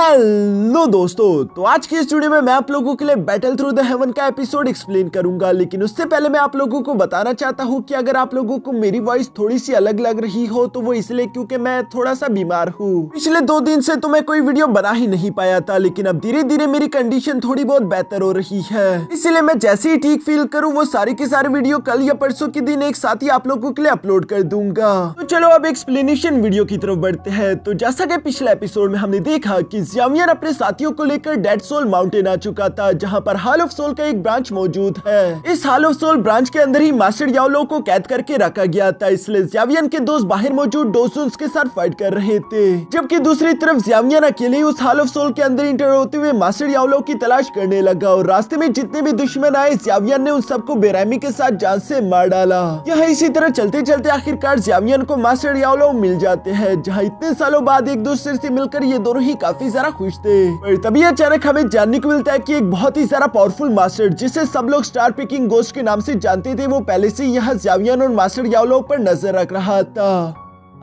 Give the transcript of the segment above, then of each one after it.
Hello दोस्तों, तो आज की इस वीडियो में मैं आप लोगों के लिए बैटल थ्रू द हेवन का एपिसोड एक्सप्लेन करूंगा। लेकिन उससे पहले मैं आप लोगों को बताना चाहता हूं कि अगर आप लोगों को मेरी वॉइस थोड़ी सी अलग लग रही हो तो वो इसलिए क्योंकि मैं थोड़ा सा बीमार हूं। पिछले 2 दिन से तो मैं कोई वीडियो बना ही नहीं पाया था, लेकिन अब धीरे धीरे मेरी कंडीशन थोड़ी बहुत बेहतर हो रही है। इसलिए मैं जैसे ही ठीक फील करूँ वो सारी की सारी वीडियो कल या परसों के दिन एक साथ ही आप लोगों के लिए अपलोड कर दूंगा। तो चलो अब एक्सप्लेनेशन वीडियो की तरफ बढ़ते हैं। तो जैसा कि पिछले एपिसोड में हमने देखा कि ज़्यावियर अपने साथियों को लेकर डेड सोल माउंटेन आ चुका था, जहां पर हॉल ऑफ सोल का एक ब्रांच मौजूद है। इस हॉल ऑफ सोल ब्रांच के अंदर ही मास्टर याओलो को कैद करके रखा गया था, इसलिए ज़्यावियर के दोस्त बाहर मौजूद डोसुन्स के साथ फाइट कर रहे थे। जबकि दूसरी तरफ ज़्यावियर अकेले उस हॉल ऑफ सोल के अंदर इंटर होते हुए मास्टर याओलो की तलाश करने लगा और रास्ते में जितने भी दुश्मन आए ज़्यावियर ने उन सबको बेरहमी के साथ जान से मार डाला। यह इसी तरह चलते चलते आखिरकार ज़्यावियर को मास्टर याओलो मिल जाते हैं, जहाँ इतने सालों बाद एक दूसरे से मिलकर ये दोनों ही काफी ज्यादा खुश थे। पर तभी अचानक हमें जानने को मिलता है कि एक बहुत ही ज्यादा पावरफुल मास्टर, जिसे सब लोग स्टार पिकिंग गोस्ट के नाम से जानते थे, वो पहले से यहाँ ज़्यावियर और मास्टर याओलो पर नजर रख रहा था।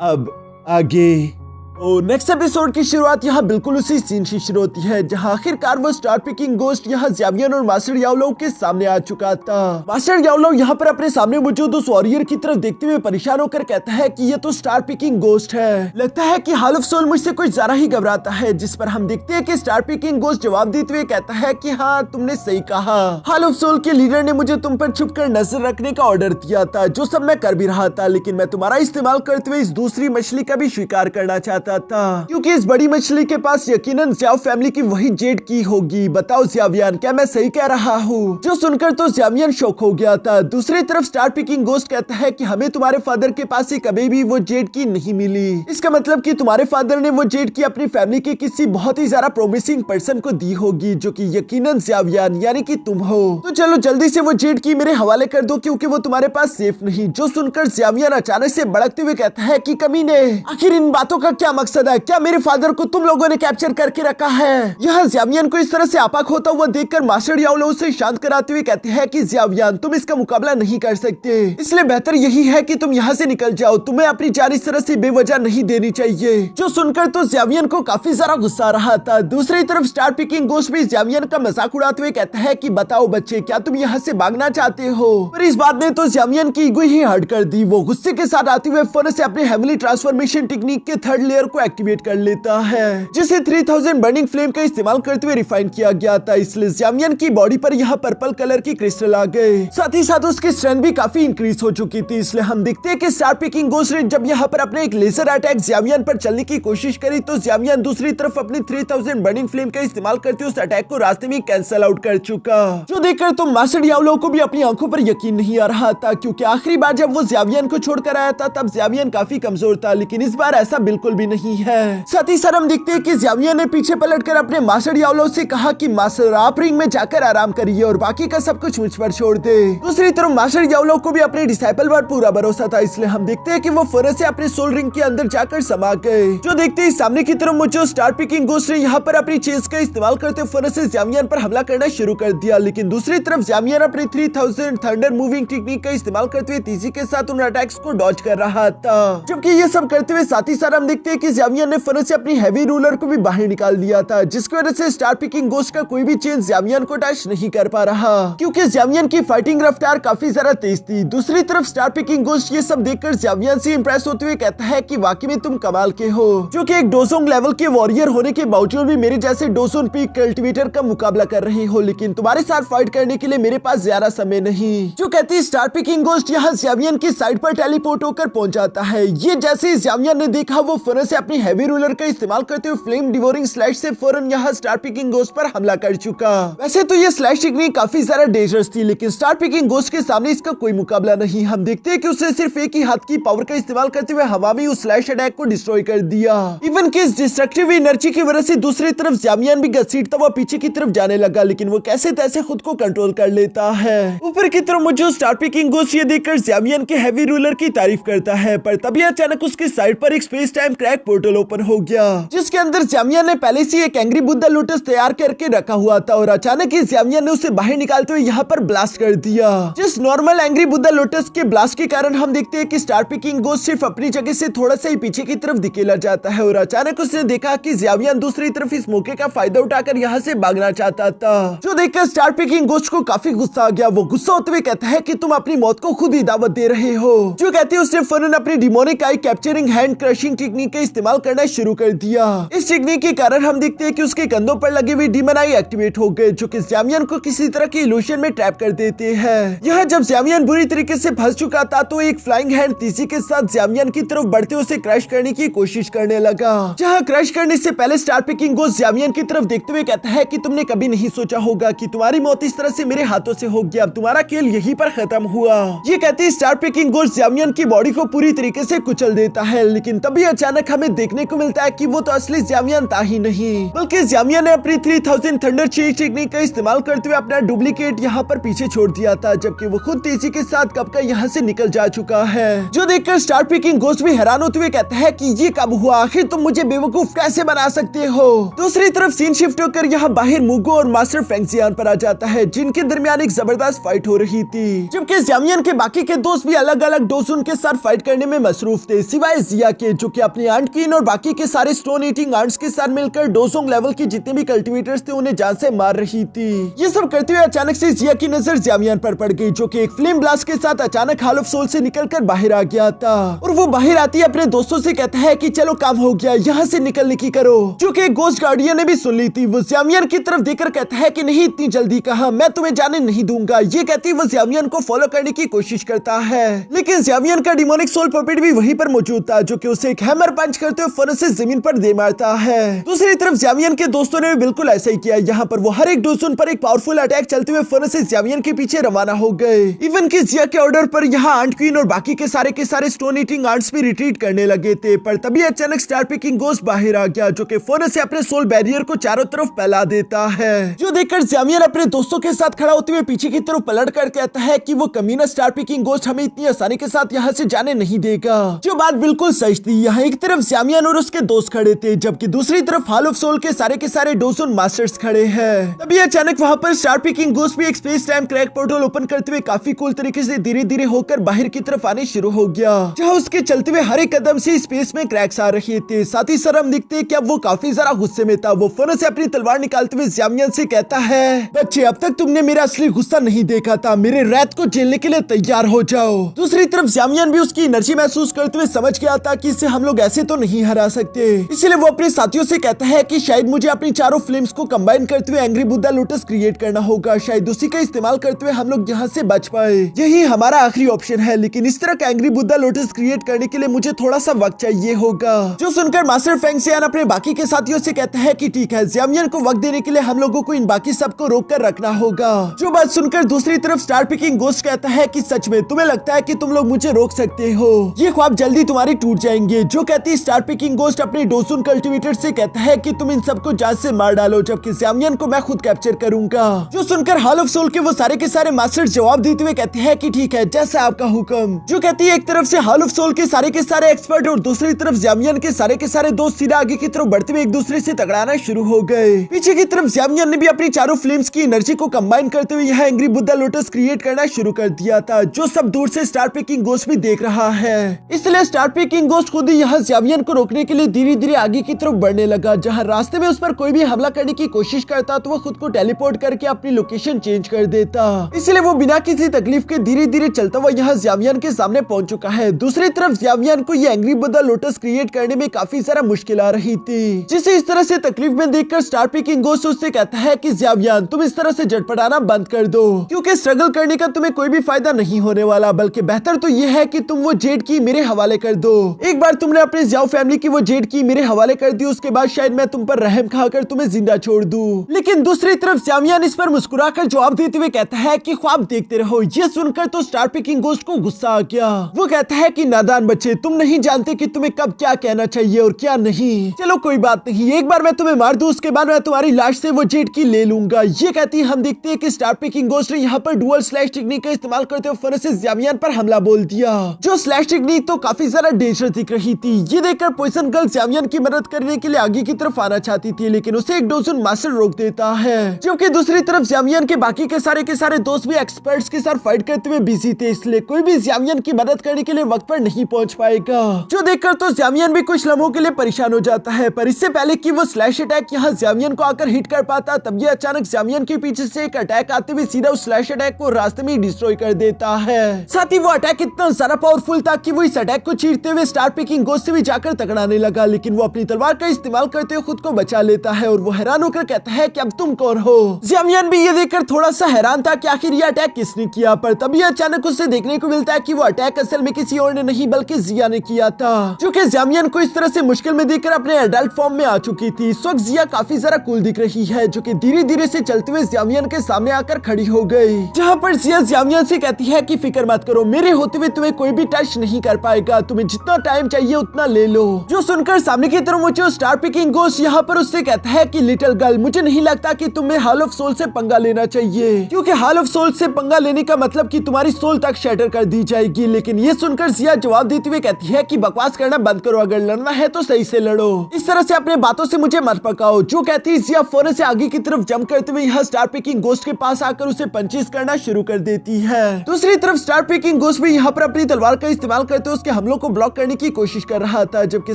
अब आगे तो नेक्स्ट एपिसोड की शुरुआत यहाँ बिल्कुल उसी सीन से शुरू होती है, जहाँ आखिरकार वो स्टार पिकिंग गोस्ट यहाँ ज़्यावियर और मास्टर याओलो के सामने आ चुका था। मास्टर याओलो यहाँ पर अपने सामने मौजूद उस वॉरियर की तरफ देखते हुए परेशान होकर कहता है कि ये तो स्टार पिकिंग गोस्ट है। लगता है कि हॉल ऑफ सोल मुझसे कुछ ज्यादा ही घबराता है, जिस पर हम देखते हैं कि स्टार पिकिंग गोस्ट जवाब देते हुए कहता है कि हाँ, तुमने सही कहा। हॉल ऑफ सोल के लीडर ने मुझे तुम पर छुपकर नजर रखने का ऑर्डर दिया था, जो सब मैं कर भी रहा था, लेकिन मैं तुम्हारा इस्तेमाल करते हुए इस दूसरी मछली का भी स्वीकार करना चाहता था, क्योंकि इस बड़ी मछली के पास यकीनन ज़्याओ फैमिली की वही जेड की होगी। बताओ ज़्यावियर, क्या मैं सही कह रहा हूँ? जो सुनकर तो ज़्यावियर शॉक हो गया था। दूसरी तरफ स्टार पिकिंग गोस्ट कहता है कि हमें तुम्हारे फादर के पास से कभी भी वो जेड की नहीं मिली। इसका मतलब कि तुम्हारे फादर ने वो जेड की अपनी फैमिली के किसी बहुत ही ज्यादा प्रोमिसिंग पर्सन को दी होगी, जो कि यकीनन ज़्यावियर यानी कि तुम हो। तो चलो जल्दी से वो जेड की मेरे हवाले कर दो, क्योंकि वो तुम्हारे पास सेफ नहीं। जो सुनकर ज़्यावियर अचानक से भड़कते हुए कहता है कि कमीने, आखिर इन बातों का क्या मकसद है? क्या मेरे फादर को तुम लोगों ने कैप्चर करके रखा है? यह ज़्यावियर को इस तरह से आपाक होता हुआ देखकर मास्टर याओलो उसे शांत कराते हुए कहते हैं कि ज़्यावियर, तुम इसका मुकाबला नहीं कर सकते, इसलिए बेहतर यही है कि तुम यहाँ से निकल जाओ। तुम्हें अपनी जान इस तरह से बेवजह नहीं देनी चाहिए। जो सुनकर तो ज़्यावियर को काफी ज्यादा गुस्सा आ रहा था। दूसरी तरफ स्टार पिकिंग गोस्ट भी ज़्यावियर का मजाक उड़ाते हुए कहता है कि बताओ बच्चे, क्या तुम यहाँ से भागना चाहते हो? पर इस बात ने तो ज़्यावियर की ईगो ही हर्ट कर दी। वो गुस्से के साथ आते हुए फौरन से अपने हेवनली ट्रांसफॉर्मेशन टेक्निक के 3rd लेयर को एक्टिवेट कर लेता है, जिसे 3000 बर्निंग फ्लेम का इस्तेमाल करते हुए रिफाइन किया गया था। इसलिए ज़्यावियर की बॉडी पर यहाँ पर्पल कलर की क्रिस्टल आ गए, साथ ही साथ उसकी स्ट्रेंथ भी काफी इंक्रीज हो चुकी थी। इसलिए हम देखते हैं कि स्टार पिकिंग गोस्ट ने जब यहाँ पर अपने एक लेजर अटैक ज़्यावियर पर चलने की कोशिश करी, तो ज़्यावियर दूसरी तरफ अपनी 3000 बर्निंग फ्लेम का इस्तेमाल करते उस अटैक को रास्ते में कैंसल आउट कर चुका। जो देखकर तो मास्टर याओलो को भी अपनी आंखों पर यकीन नहीं आ रहा था, क्योंकि आखिरी बार जब वो ज़्यावियर को छोड़कर आया था तब ज़्यावियर काफी कमजोर था, लेकिन इस बार ऐसा बिल्कुल भी नहीं है। साथ ही साथ हम देखते हैं कि ज़्यावियर ने पीछे पलटकर अपने मास्टर याओलो से कहा कि मास्टर, आप रिंग में जाकर आराम करिए और बाकी का सब कुछ मुझ पर छोड़ दे। दूसरी तरफ मास्टर याओलो को भी अपने डिसाइपल पर पूरा भरोसा था, इसलिए हम देखते हैं कि वो फौरन से अपने सोल रिंग के अंदर जाकर समा गए। जो देखते ही सामने की तरफ मुझे स्टार पिकिंग गोस्ट ने यहाँ पर अपनी चेस का इस्तेमाल करते फौरन से ज़्यावियर पर हमला करना शुरू कर दिया, लेकिन दूसरी तरफ ज़्यावियर अपनी 3000 थंडर मूविंग टेक्निक का इस्तेमाल करते हुए तेजी के साथ उन अटैक्स को डॉज कर रहा था। जबकि ये सब करते हुए साथ ही साथ हम देखते हैं कि ज़्यावियर ने फौरन से अपनी हैवी रूलर को भी बाहर निकाल दिया था, जिसकी वजह से स्टार पिकिंग गोस्ट का कोई भी चेन ज़्यावियर को टच नहीं कर पा रहा, क्योंकि ज़्यावियर की फाइटिंग रफ्तार काफी ज्यादा तेज थी। दूसरी तरफ स्टार पिकिंग गोस्ट ये सब देखकर ज़्यावियर से इंप्रेस होते हुए कहता है कि वाकई में तुम कमाल के हो, जो कि एक डोसोंग लेवल के वॉरियर होने के बावजूद भी मेरे जैसे डोसोन पीक कल्टिवेटर का मुकाबला कर रहे हो, लेकिन तुम्हारे साथ फाइट करने के लिए मेरे पास ज्यादा समय नहीं। जो कहती स्टार पिकिंग गोस्ट यहाँ ज़्यावियर की साइड पर टेलीपोर्ट होकर पहुंच जाता है। ये जैसे ज़्यावियर ने देखा, वो फौरन से अपनी हैवी रूलर का इस्तेमाल करते हुए फ्लेम डिवोरिंग स्लैश से फौरन यहाँ स्टार पिकिंग गोस्ट पर हमला कर चुका। वैसे तो ये स्लैश टेक्निक काफी ज्यादा डेंजरस थी, लेकिन स्टार पिकिंग गोस्ट के सामने इसका कोई मुकाबला नहीं। हम देखते हैं कि उसने सिर्फ एक ही हाथ की पावर का इस्तेमाल करते हुए हवा में उस स्लैश अटैक को डिस्ट्रॉय कर दिया। इवन कि इस डिस्ट्रक्टिव एनर्जी की वजह से दूसरी तरफ ज़्यावियर भी घसीटता हुआ पीछे की तरफ जाने लगा, लेकिन वो कैसे तैसे खुद को कंट्रोल कर लेता है। ऊपर की तरफ मुझे स्टार पिकिंग गोस्ट ये देखकर ज़्यावियर के हैवी रूलर की तारीफ करता है, पर तभी अचानक उसकी साइड पर एक space time crack crack portal open हो गया, जिसके अंदर ज़्यामियन ने पहले से एक एंग्री बुद्धा लोटस तैयार करके रखा हुआ था और अचानक ही ज़्यामियन ने उसे बाहर निकालते हुए यहाँ पर ब्लास्ट कर दिया। जिस नॉर्मल एंग्री बुद्धा लोटस के ब्लास्ट के कारण हम देखते हैं कि स्टार पिकिंग गोस्ट सिर्फ अपनी जगह से थोड़ा सा ही पीछे की तरफ दिखेला जाता है और अचानक उसने देखा कि ज़्यामियन दूसरी तरफ इस मौके का फायदा उठाकर यहाँ से भागना चाहता था, जो देखकर स्टार पिकिंग गोस्ट को काफी गुस्सा आ गया। वो गुस्सा होते हुए कहता है कि तुम अपनी मौत को खुद ही दावत दे रहे हो। जो कहती है उसने फौरन अपनी डिमोनिक आई कैप्चरिंग हैंड क्रशिंग टेक्निक का इस्तेमाल करना शुरू कर दिया। इस टेक्निक के कारण हम देखते हैं कि उसके कंधों पर लगी हुई डीमन आई एक्टिवेट हो गए, जो कि ज़्यामियन को किसी तरह की इल्यूशन में ट्रैप कर देते हैं। यह जब ज़्यामियन बुरी तरीके से फंस चुका था तो एक फ्लाइंग हैंड तीसी के साथ ज़्यामियन की तरफ बढ़ते उसे क्रैश करने की कोशिश करने लगा। जहाँ क्रैश करने से पहले स्टार पिकिंग गोस्ट ज़्यामियन की तरफ देखते हुए कहता है कि तुमने कभी नहीं सोचा होगा कि तुम्हारी मौत इस तरह से मेरे हाथों से होगी, अब तुम्हारा खेल यहीं पर खत्म हुआ। ये कहती स्टार पिकिंग गोस्ट ज़्यामियन की बॉडी को पूरी तरीके से कुचल देता है, लेकिन तभी अचानक हमें देखने को मिलता है कि वो तो असली ज़्यामियन था ही नहीं, बल्कि ज़्यामियन ने अपनी 3000 थंडर चेज टेक्निक का इस्तेमाल करते हुए अपना डुप्लीकेट यहाँ पर पीछे छोड़ दिया था, जबकि वो खुद तेजी के साथ कब का यहाँ से निकल जा चुका है। जो देखकर स्टार पिकिंग गोस्ट भी हैरान होते हुए कहता है कि ये कब हुआ, आखिर तुम मुझे बेवकूफ कैसे बना सकते हो। दूसरी तरफ सीन शिफ्ट होकर यहाँ बाहर मुगो और मास्टर फेंगजियान पर आ जाता है, जिनके दरमियान एक जबरदस्त फाइट हो रही थी, जबकि ज़्यामियन के बाकी के दोस्त भी अलग अलग डोसुन के साथ फाइट करने में मसरूफ थे, सिवाय जिया के, जो कि अपनी आंट क्वीन और बाकी के सारे स्टोन ईटिंग आंट्स के साथ मिलकर डोसोंग लेवल के जितने भी कल्टीवेटर्स थे उन्हें जान से मार रही थी। ये सब करते हुए अचानक से जिया की नजर ज़्यामियन पर पड़ गई, जो कि एक फ्लेम ब्लास्ट के साथ अचानक हॉल ऑफ सोल से निकलकर बाहर आ गया था, और वो बाहर आती अपने दोस्तों से कहता है कि चलो काम हो गया, यहाँ से निकलने की करो। जो कि गोस्ट गार्डियन ने भी सुन ली थी। वो ज़्यामियन की तरफ देखकर कहता है कि नहीं, इतनी जल्दी कहा, मैं तुम्हें जाने नहीं दूंगा। ये कहती वो ज़्यामियन को फॉलो करने की कोशिश करता है, लेकिन ज़्यामियन का डिमोनिक सोल पपेट भी वहीं पर मौजूद था, जो कि उसे एक हैमर पंच करते हुए फौरन से जमीन पर दे मारता है। दूसरी तरफ ज़्यामियन के दोस्तों ने भी बिल्कुल ऐसा ही किया। यहाँ पर वो हर एक डोसुन पर एक पावरफुल अटैक चलते हुए फौरन से ज़्यामियन के पीछे रवाना हो गए। इवन कि जिया के ऑर्डर पर यहाँ आंट क्वीन और बाकी के सारे स्टोन ईटिंग आंट्स भी रिट्रीट करने लगे थे, पर तभी अचानक स्टार पिकिंग गोस्ट बाहर आ गया, जो कि फौरन से अपने सोल बैरियर को चारों तरफ फैला देता है। जो देखकर ज़्यामियन अपने दोस्तों के साथ खड़ा होते हुए पीछे की तरफ पलट कर कहता है कि वो कमीना स्टार पिकिंग गोस्ट हमें इतनी आसानी के साथ यहाँ से जाने नहीं देगा। जो बात बिल्कुल सच थी। यहाँ एक तरफ ज़्यामियन और उसके दोस्त खड़े थे, जबकि दूसरी तरफ हॉल ऑफ सोल के सारे डोसुन मास्टर्स खड़े हैं। तभी अचानक वहाँ पर स्टार पिकिंग गोस्ट भी एक space time crack portal open करते हुए काफी कूल तरीके से धीरे धीरे होकर बाहर की तरफ आने शुरू हो गया, जहाँ उसके चलते हुए हर एक कदम से स्पेस में क्रैक्स आ रहे थे। साथ ही सर हम दिखते हैं कि अब वो काफी ज्यादा गुस्से में था। वो फौरन से अपनी तलवार निकालते हुए ज़्यामियन से कहता है, बच्चे अब तक तुमने मेरा असली गुस्सा नहीं देखा था, मेरे रैत को झेलने के लिए तैयार हो जाओ। दूसरी तरफ ज़्यामियन भी उसकी एनर्जी महसूस करते हुए समझ गया था कि इसे हम लोग ऐसे तो नहीं हरा सकते, इसलिए वो अपने साथियों से कहता है कि शायद मुझे अपनी चारों फ्लेम्स को कंबाइन करते हुए एंग्री बुद्धा लोटस क्रिएट करना होगा, शायद उसी का इस्तेमाल करते हुए हम लोग यहाँ से बच पाए। यही हमारा आखिरी ऑप्शन है, लेकिन इस तरह का एंग्री बुद्धा लोटस क्रिएट करने के लिए मुझे थोड़ा सा वक्त चाहिए होगा। जो सुनकर मास्टर फेंगजियान अपने बाकी के साथियों से कहता है कि ठीक है, ज़्यामियन को वक्त देने के लिए हम लोगों को इन बाकी सबको रोक कर रखना होगा। जो बात सुनकर दूसरी तरफ स्टार पिकिंग गोस्ट कहता है कि सच में तुम्हें लगता है कि तुम लोग मुझे रोक सकते हो, ये ख्वाब जल्दी तुम्हारे टूट जाएंगे। जो कहती स्टार पिकिंग गोस्ट अपने डोसुन कल्टीवेटर से कहता है कि तुम इन सबको जान से मार डालो, जबकि ज़्यामियन को मैं खुद कैप्चर करूंगा। जो सुनकर हॉल ऑफ सोल के वो सारे के सारे मास्टर्स जवाब देते हुए कहते हैं कि ठीक है, जैसा आपका हुक्म। जो कहती है एक तरफ से हॉल ऑफ सोल के सारे एक्सपर्ट और दूसरी तरफ ज़्यामियन के सारे दोस्त सीधा आगे की तरफ बढ़ते हुए एक दूसरे से टकराना शुरू हो गए। पीछे की तरफ ज़्यामियन ने भी अपनी चारों फ्लेम्स की एनर्जी को कंबाइन करते हुए यह एंग्री बुद्धा लोटस क्रिएट करना शुरू कर दिया था, जो सब दूर से स्टार पिकिंग गोस्ट भी देख रहा है। इसलिए स्टार पिकिंग गोस्ट खुद ही यहाँ ज़्यामियन को रोकने के लिए धीरे धीरे आगे की तरफ बढ़ने लगा। जहाँ रास्ते में उस पर कोई भी हमला करने की कोशिश करता तो वो खुद को टेलीपोर्ट करके अपनी लोकेशन चेंज कर देता। इसलिए वो बिना किसी तकलीफ के धीरे धीरे चलता हुआ यहाँ ज़्यामियन के सामने पहुंच चुका है। दूसरी तरफ ज़्यामियन को ये एंग्री बुद्धा लोटस क्रिएट करने में काफी सारा मुश्किल आ रही थी, जिसे इस तरह से तकलीफ में देखकर स्टार पिकिंग गोस्ट उससे कहता है कि ज़्यामियन तुम इस तरह से झटपटाना बंद कर दो, क्योंकि स्ट्रगल करने का तुम्हें कोई भी फायदा नहीं होने वाला, बल्कि बेहतर तो ये है कि तुम वो जेड की मेरे हवाले कर दो। एक बार तुमने अपने ज़्याओ फैमिली की वो जेड की मेरे हवाले कर दी, उसके बाद शायद मैं तुम पर रहम खाकर तुम्हें जिंदा छोड़ दूं। लेकिन दूसरी तरफ ज़्यामियन इस पर मुस्कुराकर जवाब देते हुए कहता है कि ख्वाब देखते रहो। ये सुनकर तो स्टार पिकिंग गोस्ट को गुस्सा आ गया। वो कहता है कि नादान बच्चे, तुम नहीं जानते कि तुम्हें कब क्या कहना चाहिए और क्या नहीं। चलो कोई बात नहीं, एक बार मैं तुम्हें मार दूं, उसके बाद मैं तुम्हारी लाश से वो जेड की ले लूंगा। ये कहती हम देखते हैं कि स्टार पिकिंग गोस्ट ने यहाँ पर डुअल स्लैश टेक्निक का इस्तेमाल करते हुए फौरन से ज़्यामियन पर हमला बोल दिया। जो स्लैश टेक्निक तो काफी ज्यादा डेंजरस दिख रही थी। ये देखकर पॉइजन गर्ल ज़्यामियन की मदद करने के लिए आगे की तरफ आना चाहती थी, लेकिन उसे एक डोजुन मास्टर रोक देता है। जबकि दूसरी तरफ ज़्यामियन के बाकी के सारे दोस्त भी एक्सपर्ट्स के साथ फाइट करते हुए बिजी थे, इसलिए कोई भी ज़्यामियन की मदद करने के लिए वक्त पर नहीं पहुंच पाएगा। जो देखकर तो ज़्यामियन भी कुछ लम्हों के लिए परेशान हो जाता है, पर इससे पहले कि वो स्लैश अटैक यहाँ ज़्यामियन को आकर हिट कर पाता, तब ये अचानक ज़्यामियन के पीछे से एक अटैक आते हुए सीधा उस स्लैश अटैक को रास्ते में डिस्ट्रॉय कर देता है। साथ ही वो अटैक इतना ज्यादा पावरफुल था कि वो इस अटैक को चीरते हुए स्टार पिकिंग गोस्ट से भी जाकर टकराने लगा, लेकिन वो अपनी तलवार का इस्तेमाल करते हुए खुद को बचा लेता है और वो हैरान होकर कहता है कि अब तुम कौन हो। ज़्यामियन भी ये देखकर थोड़ा सा हैरान था कि आखिर ये अटैक किसने किया, पर तभी अचानक उसे देखने को मिलता है कि वो अटैक असल में किसी और ने नहीं बल्कि जिया ने किया था, जो कि ज़्यामियन को इस तरह से मुश्किल में देखकर अपने एडल्ट फॉर्म में आ चुकी थी। इस वक्त जिया काफी ज्यादा कूल दिख रही है, जो कि धीरे धीरे से चलते हुए ज़्यामियन के सामने आकर खड़ी हो गई, जहाँ पर जिया ज़्यामियन से कहती है कि फिक्र मत करो, मेरे होते हुए तुम्हें कोई भी टच नहीं कर पाएगा, तुम्हें जितना टाइम चाहिए उतना ले लो। जो सुनकर सामने की तरफ मुझे स्टार पिकिंग गोस्ट यहाँ पर उससे कहता है कि लिटिल गर्ल, मुझे नहीं लगता कि तुम्हें हॉल ऑफ सोल से पंगा लेना चाहिए, क्योंकि हॉल ऑफ सोल से पंगा लेने का मतलब कि तुम्हारी सोल तक शैटर कर दी जाएगी। लेकिन ये सुनकर जिया जवाब देते हुए कहती है कि बकवास करना बंद करो, अगर लड़ना है तो सही से लड़ो, इस तरह से अपने बातों से मुझे मत पकाओ। जो कहती है जिया फौरन से आगे की तरफ जंप करते हुए यहाँ स्टार पिकिंग गोस्ट के पास आकर उसे पंचेस करना शुरू कर देती है। दूसरी तरफ स्टार पिकिंग गोस्ट भी यहाँ पर अपनी तलवार का इस्तेमाल करते हुए उसके हमलों को ब्लॉक करने की कोशिश कर रहा था, जबकि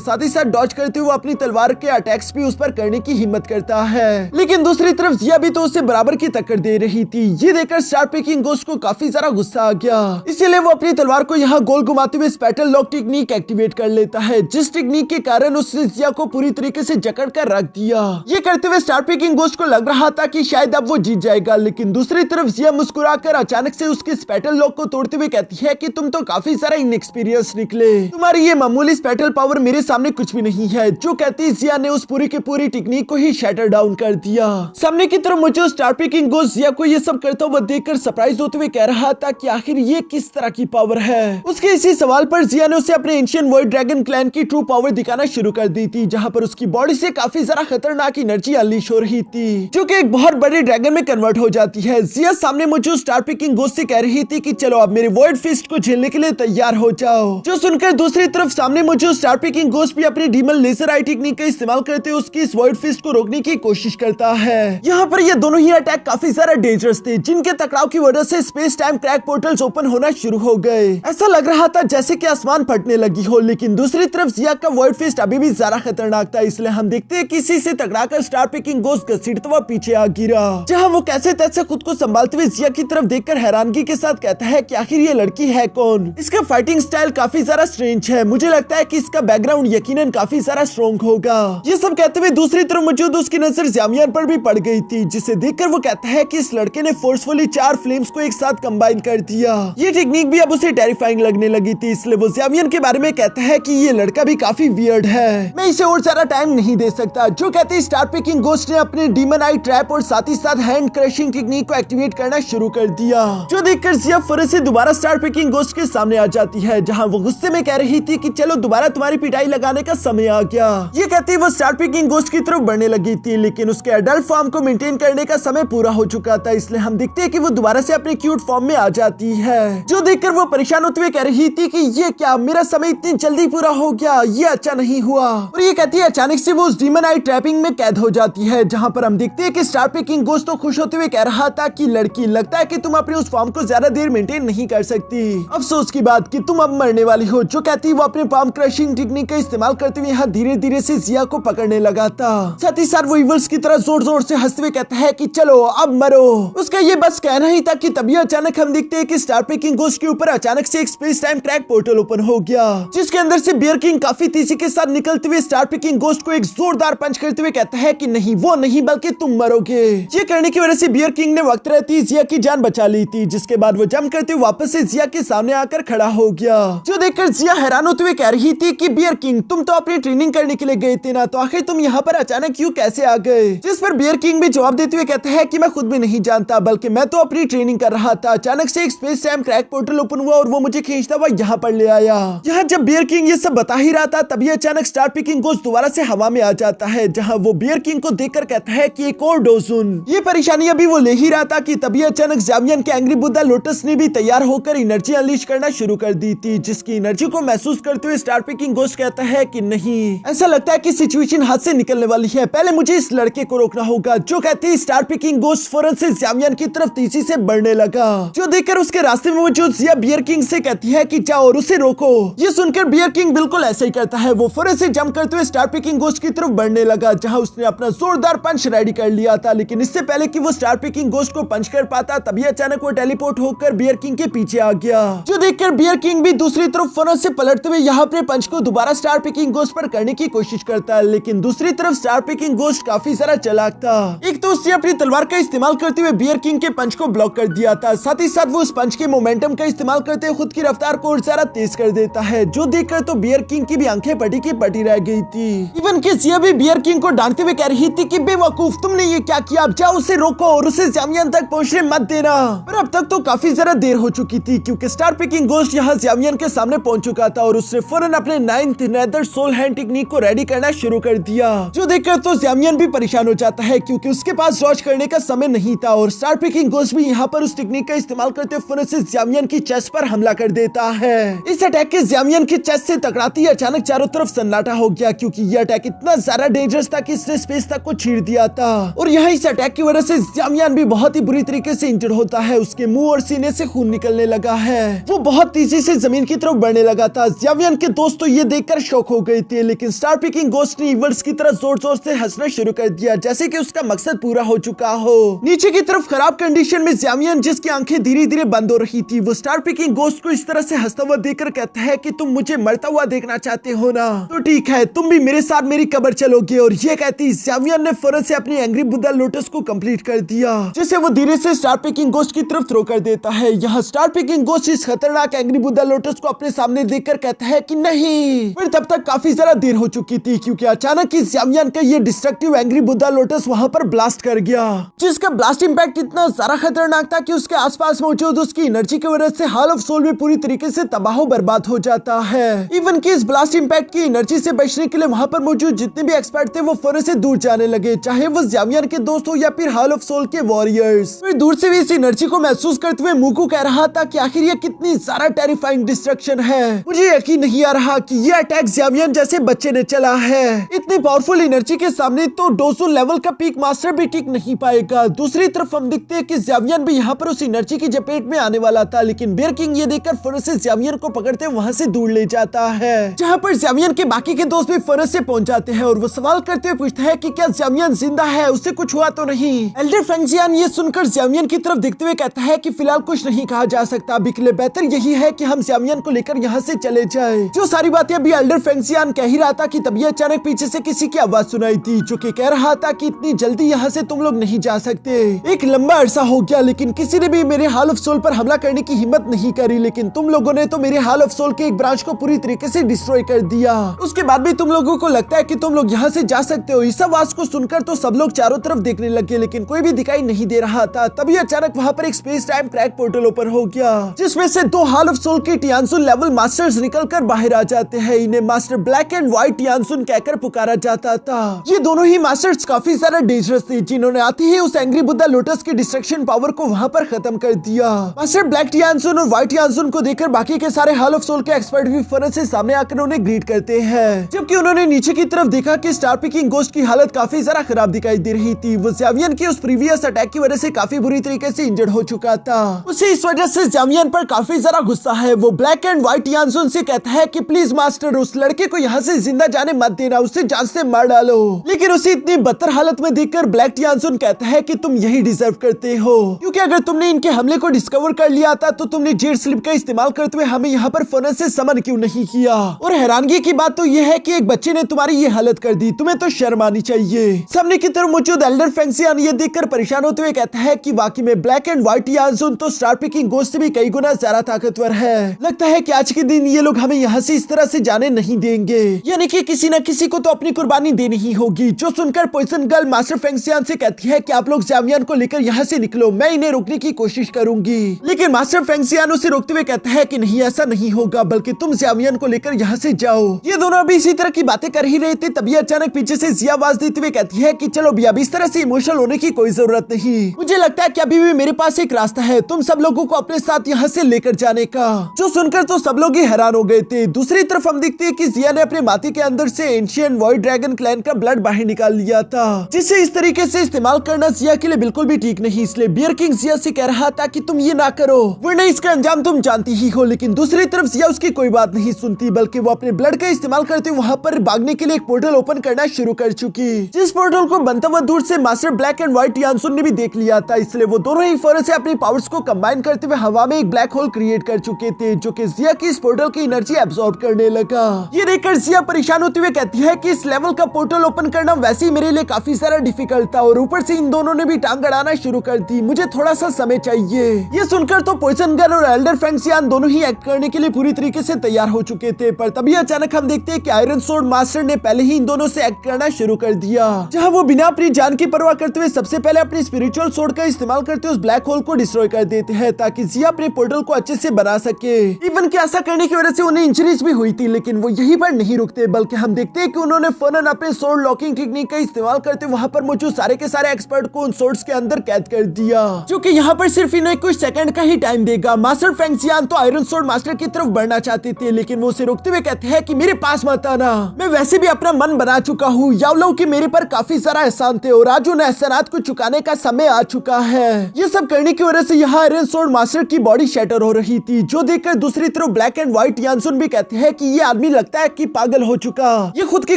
साथ ही साथ डॉज करते हुए अपनी तलवार के अटैक्स भी उस पर करने की हिम्मत करता है। लेकिन दूसरी तरफ जिया भी तो उसे बराबर की टक्कर दे रही थी। ये देखकर स्टार पिकिंग गोस्ट को काफी ज्यादा गुस्सा आ गया, इसीलिए वो अपनी तलवार को यहाँ गोल घुमाते हुए स्पेटल लॉक टेक्निक एक्टिवेट कर लेता है, जिस टेक्निक के कारण उसने जिया को पूरी तरीके से जकड़ कर रख दिया। ये करते हुए स्टार पिकिंग गोस्ट को लग रहा था कि शायद अब वो जीत जाएगा, लेकिन दूसरी तरफ जिया मुस्कुराकर अचानक से उसके स्पेटल लॉक को तोड़ते हुए कहती है कि तुम तो काफी सारा इनएक्सपीरियंस निकले, तुम्हारी ये मामूली स्पेटल पावर मेरे सामने कुछ भी नहीं है। जो कहती जिया ने उस पूरी की पूरी टेक्निक को ही शैटर डाउन कर दिया। सामने की तरफ मुझे स्टार पिकिंग गोस्ट जिया को ये सब करता हुआ देखकर सरप्राइज होते हुए कह रहा था कि आखिर ये किस तरह की पावर है। उसके इसी सवाल पर जिया ने उसे अपने एंशिएंट वॉइड ड्रैगन क्लैन की ट्रू पावर दिखाना शुरू कर दी थी, जहाँ पर उसकी बॉडी से काफी ज्यादा खतरनाक एनर्जी अनलीश हो रही थी, जो कि एक बहुत बड़े ड्रैगन में कन्वर्ट हो जाती है। जिया सामने मुझे स्टार पिकिंग गोस्ट से कह रही थी कि चलो अब मेरे वॉइड फिस्ट को झेलने के लिए तैयार हो जाओ। जो सुनकर दूसरी तरफ सामने मुझे स्टार पिकिंग गोस्ट भी अपनी डीमन लेजर आई टेक्निक का इस्तेमाल करते हुए उसकी इस वॉइड फिस्ट को रोकने की कोशिश करता है। यहाँ पर ये दोनों ही अटैक काफी ज्यादा डेंजरस थे, जिनके टकराव की वजह से space time crack portals open होना शुरू हो गए। ऐसा लग रहा था जैसे कि आसमान फटने लगी हो। लेकिन दूसरी तरफ जिया का वॉइड फिस्ट अभी भी ज्यादा खतरनाक था, इसलिए हम देखते हैं किसी से टकराकर स्टार पिकिंग गोस्ट घसीटता हुआ पीछे आ गिरा, जहाँ वो कैसे तैसे खुद को संभालते हुए जिया की तरफ देखकर हैरानगी के साथ कहता है कि आखिर ये लड़की है कौन। इसका फाइटिंग स्टाइल काफी ज्यादा स्ट्रेंज है, मुझे लगता है कि इसका बैकग्राउंड यकीनन काफी ज्यादा स्ट्रॉन्ग होगा। ये सब कहते हुए दूसरी तरफ मौजूद उसकी नजर ज़्यामियन पर भी पड़ गई थी, जिसे देखकर वो कहता है कि इस लड़के ने फोर्सफुली 4 फ्लेम्स को एक साथ कंबाइन कर दिया। ये टेक्निक भी अब उसे टेरिफाइंग लगने लगी थी, इसलिए वो ज़्यामियन के बारे में कहता है कि ये लड़का भी काफी वियर्ड है, मैं इसे और ज्यादा टाइम नहीं दे सकता। जो कहते हैं स्टार पिकिंग गोस्ट ने अपने डीमन आई ट्रैप और साथ ही साथ हैंड क्रशिंग टेक्निक को एक्टिवेट करना शुरू कर दिया, जो देखकर जिया फौरन से दोबारा स्टार पिकिंग गोस्ट के सामने आ जाती है, जहाँ वो गुस्से में कह रही थी कि चलो दोबारा तुम्हारी पिटाई लगाने का समय आ गया। ये कहती वो स्टार पिकिंग गोस्ट की तरफ बढ़ने लगी थी, लेकिन उसके एडल्ट फॉर्म को मेंटेन करने का समय पूरा हो चुका था, इसलिए हम देखते हैं कि वो दोबारा से अपने क्यूट फॉर्म में आ जाती है। जो देखकर वो परेशान होते हुए कह रही थी कि ये क्या, मेरा समय इतनी जल्दी पूरा हो गया, ये अच्छा नहीं हुआ। और ये कहती है अचानक से वो उस डीमन आई ट्रैपिंग में कैद हो जाती है, जहाँ पर हम देखते हैं कि स्टार पिकिंग गोस्ट तो खुश होते हुए कह रहा था कि लड़की, लगता है कि तुम अपने उस फॉर्म को ज्यादा देर मेंटेन नहीं कर सकती, अफसोस की बात कि तुम अब मरने वाली हो। जो कहती वो अपने पाम क्रशिंग टेक्निक का इस्तेमाल करते हुए यहाँ धीरे धीरे से जिया को पकड़ने लगा था। साथ ही साथ वो इवल्स की तरह जोर जोर से हंसते हुए कहता है कि चलो अब मरो। उसका ये बस कहना ही था कि तभी अचानक हम देखते हैं कि स्टार पिकिंग गोस्ट के ऊपर अचानक से एक space time crack portal open हो गया, जिसके अंदर से बियर किंग काफी तेजी के साथ निकलते हुए स्टार पिकिंग गोस्ट को एक जोरदार पंच करते हुए कहता है कि नहीं, वो नहीं बल्कि तुम मरोगे। ये करने की वजह से बियर किंग ने वक्त रहती जिया की जान बचा ली थी, जिसके बाद वो जंप करते हुए वापस से जिया के सामने आकर खड़ा हो गया। जो देखकर जिया हैरान होते हुए कह रही थी कि बियर किंग, तुम तो अपनी ट्रेनिंग करने के लिए गए थे ना, तो आखिर तुम यहाँ पर अचानक क्यों कैसे आ गए। जिस पर बियर किंग भी जवाब देते हुए कहता है कि मैं खुद भी नहीं जानता, बल्कि मैं तो अपनी ट्रेनिंग कर रहा था, अचानक से एक space time crack portal open हुआ और वो मुझे खींचता हुआ यहाँ पर ले आया। यहाँ जब बियर किंग ये सब बता ही रहा था, तभी अचानक स्टार पिकिंग गोस्ट दोबारा से हवा में आ जाता है, जहाँ वो बियर किंग को देखकर कहता है कि एक और डोजुन। ये परेशानी अभी वो ले ही रहा था कि तभी अचानक ज़्यामियन के एंग्री बुद्धा लोटस ने भी तैयार होकर एनर्जी अनलीश करना शुरू कर दी थी, जिसकी एनर्जी को महसूस करते हुए स्टार पिकिंग गोस्ट कहता है कि नहीं, ऐसा लगता है कि सिचुएशन हाथ से निकलने वाली है, पहले मुझे इस लड़के को रोकना होगा। जो कहते ही स्टार पिकिंग गोस्ट फौरन से ज़्यामियन की तरफ तेजी से बढ़ने लगा, जो देखकर उसके रास्ते में मौजूद ज़िया बियर किंग से कहती है कि जाओ और उसे रोको। ये सुनकर बियर किंग बिल्कुल ऐसा ही करता है, वो फौरन से जंप करते हुए स्टार पिकिंग गोस्ट की तरफ बढ़ने लगा, जहां उसने अपना जोरदार पंच रेडी कर लिया था। लेकिन इससे पहले कि वो स्टार पिकिंग गोस्ट को पंच कर पाता, तभी अचानक वो टेलीपोर्ट होकर बियर किंग के पीछे आ गया, जो देखकर बियर किंग भी दूसरी तरफ फौरन से पलटते हुए यहाँ अपने पंच को दोबारा स्टार पिकिंग गोस्ट पर करने की कोशिश करता है। लेकिन दूसरी तरफ स्टार पिकिंग गोस्ट काफी सारा चालाक था, एक तो उसने अपनी तलवार का इस्तेमाल करते हुए बियर किंग के पंच को ब्लॉक कर दिया था, साथ ही साथ वो उस पंच के मोमेंटम का इस्तेमाल करते हुए खुद की रफ्तार को और ज्यादा तेज कर देता है, जो देखकर तो बियर किंग की भी आंखें पटी की पटी रह गई थी। इवन कि ज़िया भी बियर किंग को डांटते हुए कह रही थी कि बेवकूफ, तुमने ये क्या किया, अब जाओ उसे रोको और उसे ज़्यामियन तक पहुंचने मत देना। पर अब तक तो काफी ज्यादा देर हो चुकी थी, क्योंकि स्टार पिकिंग गोस्ट यहाँ ज़्यामियन के सामने पहुंच चुका था और उसने फौरन अपने 9th nether soul hand technique को रेडी करना शुरू कर दिया, जो देखकर तो ज़्यामियन भी परेशान हो जाता है, क्योंकि उसके पास डॉज करने का समय नहीं था। और स्टार पिकिंग गोस्ट भी यहाँ पर उस टेक्निक का इस्तेमाल करते हुए फौरन से ज़्यामियन की चेस्ट पर हमला कर देता है। इस अटैक के ज़्यामियन की चेस्ट से टकराते ही अचानक चारों तरफ सन्नाटा हो गया, क्योंकि यह अटैक इतना ज्यादा डेंजरस था कि इसने स्पेस तक को चीर दिया था। और यहाँ इस अटैक की वजह से ज़्यामियन भी बहुत ही बुरी तरीके से इंजर्ड होता है, उसके मुंह और सीने से खून निकलने लगा है, वो बहुत तेजी से जमीन की तरफ बढ़ने लगा था। ज़्यामियन के दोस्त तो ये देखकर शॉक हो गए थे, लेकिन स्टार पिकिंग गोस्ट ने इवर्स की तरह जोर जोर से हंसना शुरू कर दिया, जैसे कि उसका मकसद पूरा हो चुका हो। नीचे की तरफ खराब कंडीशन में ज़्यामियन, जिसकी आंखें धीरे धीरे बंद हो रही थी, वो स्टार पिकिंग गोस्ट को इस तरह से हंसता हुआ देखकर कहता है कि तुम मुझे मरता हुआ देखना चाहते हो ना, तो ठीक है, तुम भी मेरे साथ मेरी कब्र चलोगे। और ये कहती ज़्यामियन ने फौरन से अपनी एंग्री बुद्धा लोटस को कंप्लीट कर दिया, जिसे वो धीरे से स्टार पिकिंग गोस्ट की तरफ थ्रो कर देता है। यहाँ स्टार पिकिंग गोस्ट इस खतरनाक एंग्री बुद्धा लोटस को अपने सामने देखकर कहता है कि नहीं। फिर तब तक काफी ज्यादा देर हो चुकी थी, क्योंकि अचानक ही ज़्यामियन का ये डिस्ट्रक्टिव एंग्री बुद्धा लोटस वहां पर ब्लास्ट कर गया, जिसका ब्लास्ट इंपैक्ट इतना ज्यादा खतरनाक था कि उसके आसपास मौजूद उसकी एनर्जी की वजह से हॉल ऑफ सोल भी पूरी तरीके से तबाह बर्बाद हो जाता है। इवन कि इस ब्लास्ट इंपैक्ट की एनर्जी से बचने के लिए वहां पर मौजूद जितने भी एक्सपर्ट थे वो फौरन से दूर जाने लगे, चाहे वो ज़्यामियन के दोस्त हो या फिर हॉल ऑफ सोल के वॉरियर्स। फिर दूर से भी इस एनर्जी को महसूस करते हुए मुकू कह रहा था कि आखिर ये कितनी ज्यादा टेरिफाइंग डिस्ट्रक्शन है, मुझे यकीन नहीं आ रहा कि ये अटैक ज़्यामियन जैसे बच्चे ने चला है। इतनी पावरफुल एनर्जी के सामने तो डोजो लेवल का पीक मास्टर भी टिक नहीं पाएगा। दूसरी तरफ हम देखते हैं कि ज़्यामियन भी यहाँ पर उस एनर्जी की चपेट में आने वाला था, लेकिन बियर किंग ये देखकर फौरन से ज़्यामियन को पकड़ते वहां से दूर ले जाता है, जहाँ पर ज़्यामियन के बाकी के दोस्त भी फौरन से पहुंच जाते हैं और वो सवाल करते हुए पूछते हैं कि क्या ज़्यामियन जिंदा है, उसे कुछ हुआ तो नहीं। एल्डर फेंगजियान ये सुनकर ज़्यामियन की तरफ देखते हुए कहता है कि फिलहाल कुछ नहीं कहा जा सकता, अभी के लिए बेहतर यही है कि हम ज़्यामियन को लेकर यहाँ से चले जाए। जो सारी बातें अभी एल्डर फेंगजियान कह ही रहा था कि तभी अचानक पीछे से किसी की आवाज सुनाई थी, जो कि कह रहा था कि इतनी जल्दी यहाँ से तुम लोग नहीं जा सकते। एक लंबा अरसा हो गया, लेकिन किसी ने भी मेरे हॉल ऑफ सोल पर हमला करने की हिम्मत नहीं करी, लेकिन तुम लोगों ने तो मेरे हॉल ऑफ सोल के एक ब्रांच को पूरी तरीके से डिस्ट्रॉय कर दिया। उसके बाद भी तुम लोगों को लगता है कि तुम लोग यहाँ से जा सकते हो। इस आवाज को सुनकर तो सब लोग चारों तरफ देखने लगे, लेकिन कोई भी दिखाई नहीं दे रहा था। तभी अचानक वहाँ पर एक space time crack portal open हो गया, जिसमें से 2 हॉल ऑफ सोल के टियानसुन लेवल मास्टर्स निकलकर बाहर आ जाते हैं। इन्हें मास्टर ब्लैक एंड व्हाइट टियानसुन कहकर पुकारा जाता था। ये दोनों ही मास्टर्स काफी ज्यादा डेंजरस थे, जिन्होंने आते ही उस एंग्री बुद्धा लोटस की डिस्ट्रक्शन पावर को वहाँ पर खत्म कर दिया। मास्टर ब्लैक टियानसुन और व्हाइट टियानसुन को देखकर बाकी के सारे हॉल ऑफ सोल के एक्सपर्ट भी फौरन से सामने आकर उन्हें ग्रीट करते हैं, जबकि उन्होंने नीचे की तरफ देखा कि स्टार पिकिंग गोस्ट की हालत काफी ज्यादा खराब दिखाई दे रही थी। वो ज़्यामियन के उस प्रीवियस अटैक की वजह से काफी बुरी तरीके से इंजर्ड हो चुका था। उसे इस वजह से ज़्यामियन पर काफी ज्यादा गुस्सा है। वो ब्लैक एंड व्हाइट टियानसुन से कहता है कि प्लीज मास्टर, उस लड़के को यहाँ से जिंदा जाने मत देना, उसे जान से मार डालो। लेकिन उसे इतनी बदतर हालत में देखकर ब्लैक टियानसुन कहता है कि तुम यही डिजर्व करते हो, क्योंकि अगर तुमने इनके हमले को डिस्कवर कर लिया था तो तुमने जेट स्लिप का इस्तेमाल करते हुए हमें यहाँ पर फौरन से समन क्यों नहीं किया। और हैरानगी की बात तो यह है कि एक बच्चे ने तुम्हारी ये हालत कर दी, तुम्हें तो शर्म आनी चाहिए। सामने की तरफ मौजूद एल्डर फेंगजियान ये देखकर परेशान होते हुए कहता है कि वाकई में ब्लैक एंड व्हाइट टियानसुन तो स्टार पिकिंग गोस्ट से भी कई गुना ज्यादा ताकतवर है। लगता है कि आज के दिन ये लोग हमें यहाँ से इस तरह से जाने नहीं देंगे, यानी कि किसी न किसी को तो अपनी कुर्बानी देनी ही होगी। जो सुनकर पॉइजन गर्ल मास्टर फेंगजियान फेंगसियान से कहती है कि आप लोग ज़ावियन को लेकर यहाँ से निकलो, मैं इन्हें रोकने की कोशिश करूंगी। लेकिन मास्टर फेंगसियान उसे रोकते हुए कहता है कि नहीं, ऐसा नहीं होगा, बल्कि तुम ज़ावियन को लेकर यहाँ से जाओ। ये दोनों अभी इसी तरह की बातें कर ही रहे थे, तभी अचानक पीछे से जिया आवाज देते हुए कहती है कि चलो भी, अब इस तरह से इमोशनल होने की कोई जरूरत नहीं। मुझे लगता है कि अभी भी मेरे पास एक रास्ता है तुम सब लोगों को अपने साथ यहाँ से लेकर जाने का। जो सुनकर तो सब लोग ही हैरान हो गए थे। दूसरी तरफ हम देखते हैं कि जिया ने अपने माथे के अंदर से एंशियंट वॉइड ड्रैगन क्लैन का ब्लड बाहर निकाल लिया था, जिसे इस तरीके से इस्तेमाल करना जिया के लिए बिल्कुल भी ठीक नहीं। इसलिए बियर किंग जिया से कह रहा था कि तुम ये ना करो, वरना इसका अंजाम तुम जानती ही हो। लेकिन दूसरी तरफ जिया उसकी कोई बात नहीं सुनती, बल्कि वो अपने ब्लड का इस्तेमाल करते वहाँ पर भागने के लिए एक पोर्टल ओपन करना शुरू कर चुकी, जिस पोर्टल को बनता हुआ दूर से मास्टर ब्लैक एंड व्हाइट यानसुन ने भी देख लिया था। इसलिए वो दोनों ही फौरन से अपनी पावर्स को कंबाइन करते हुए हवा में एक ब्लैक होल क्रिएट कर चुके थे, जो कि जिया की इस पोर्टल की एनर्जी एब्सॉर्ब करने लगा। ये देखकर जिया परेशान होते हुए कहती है कि इस लेवल का पोर्टल ओपन करना वैसे ही मेरे लिए काफी सारा डिफिकल्ट था, और ऊपर से इन दोनों ने भी टांग अड़ाना शुरू कर दी, मुझे थोड़ा सा समय चाहिए। ये सुनकर तो पॉइजन गर्ल और एल्डर फेंगसियान दोनों ही एक्ट करने के लिए पूरी तरीके से तैयार हो चुके थे, पर तभी अचानक हम देखते हैं कि आयरन सोर्ड मास्टर ने पहले ही इन दोनों से एक्ट करना शुरू कर दिया, जहां वो बिना अपनी जान की परवाह करते हुए सबसे पहले अपनी स्पिरिचुअल सोर्ड का इस्तेमाल करते उस ब्लैक होल को डिस्ट्रॉय कर देते हैं, ताकि जिया अपने पोर्टल को अच्छे से बना सके। इवन कि ऐसा करने की वजह से उन्हें इंजरीज भी हुई थी, लेकिन वो यहीं पर नहीं रुकते, बल्कि हम देखते हैं कि उन्होंने फौरन अपने सोर्ड लॉकिंग टेक्निक का इस्तेमाल करते वहां पर मौजूद सारे के सारे एक्सपर्ट को उन सोर्ड्स के अंदर कैद कर दिया, जो कि यहाँ पर सिर्फ इन्हें कुछ सेकंड का ही टाइम देगा। मास्टर फेंगसियान तो आयरन सोर्ड मास्टर की तरफ बढ़ना चाहते थे, लेकिन वो उसे रोकते हुए कहते हैं कि मेरे पास मत आना, मैं वैसे भी अपना मन बना चुका हूँ। यावलो की मेरे पर काफी सारा एहसान थे और आज उन एहसानात को चुकाने का समय आ चुका है। ये सब करने की वजह से यहाँ आयरन सोर्ड मास्टर की बॉडी शैटर हो रही थी, जो देखकर दूसरी तरफ ब्लैक एंड व्हाइट यानसुन भी कहते हैं कि ये आदमी लगता है कि पागल हो चुका, ये खुद की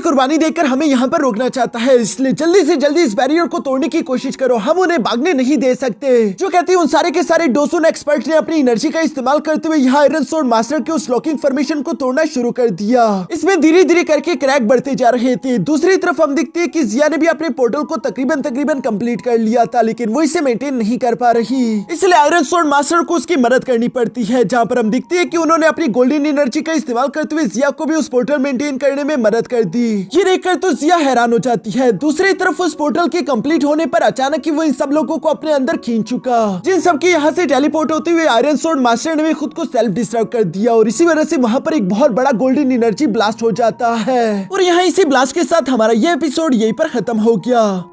कुर्बानी देकर हमें यहाँ पर रोकना चाहता है, इसलिए जल्दी से जल्दी इस बैरियर को तोड़ने की कोशिश करो, हम उन्हें भागने नहीं दे सकते। जो कहते हैं उन सारे के सारे डोसुन एक्सपर्ट ने अपनी एनर्जी का इस्तेमाल करते हुए यहाँ आयरन सोर्ड मास्टर के उस लॉकिंग फॉर्मेशन को तोड़ना शुरू कर दिया। इसमें धीरे धीरे करके क्रैक बढ़ते जा रहे थे। दूसरी तरफ हम देखते हैं कि जिया ने भी अपने पोर्टल को तकरीबन कंप्लीट कर लिया था, लेकिन वो इसे मेंटेन नहीं कर पा रही, इसलिए आयरन सोर्ड मास्टर को उसकी मदद करनी पड़ती है, जहाँ पर हम देखते हैं कि उन्होंने अपनी गोल्डन एनर्जी का इस्तेमाल करते हुए जिया को भी उस पोर्टल मेंटेन करने में मदद कर दी। ये देखकर तो जिया हैरान हो जाती है। दूसरी तरफ उस पोर्टल के कंप्लीट होने पर अचानक ही वो इन सब लोगों को अपने अंदर खींच चुका, जिन सबके यहाँ से टेलीपोर्ट होते हुए आयरन सोर्ड मास्टर ने भी खुद को सेल्फ डिस्ट्रॉय कर दिया, और इसी वजह से वहाँ पर एक बहुत बड़ा गोल्डन एनर्जी ब्लास्ट हो जाता है। और यहाँ इसी ब्लास्ट के साथ हमारा ये एपिसोड यहीं पर खत्म हो गया।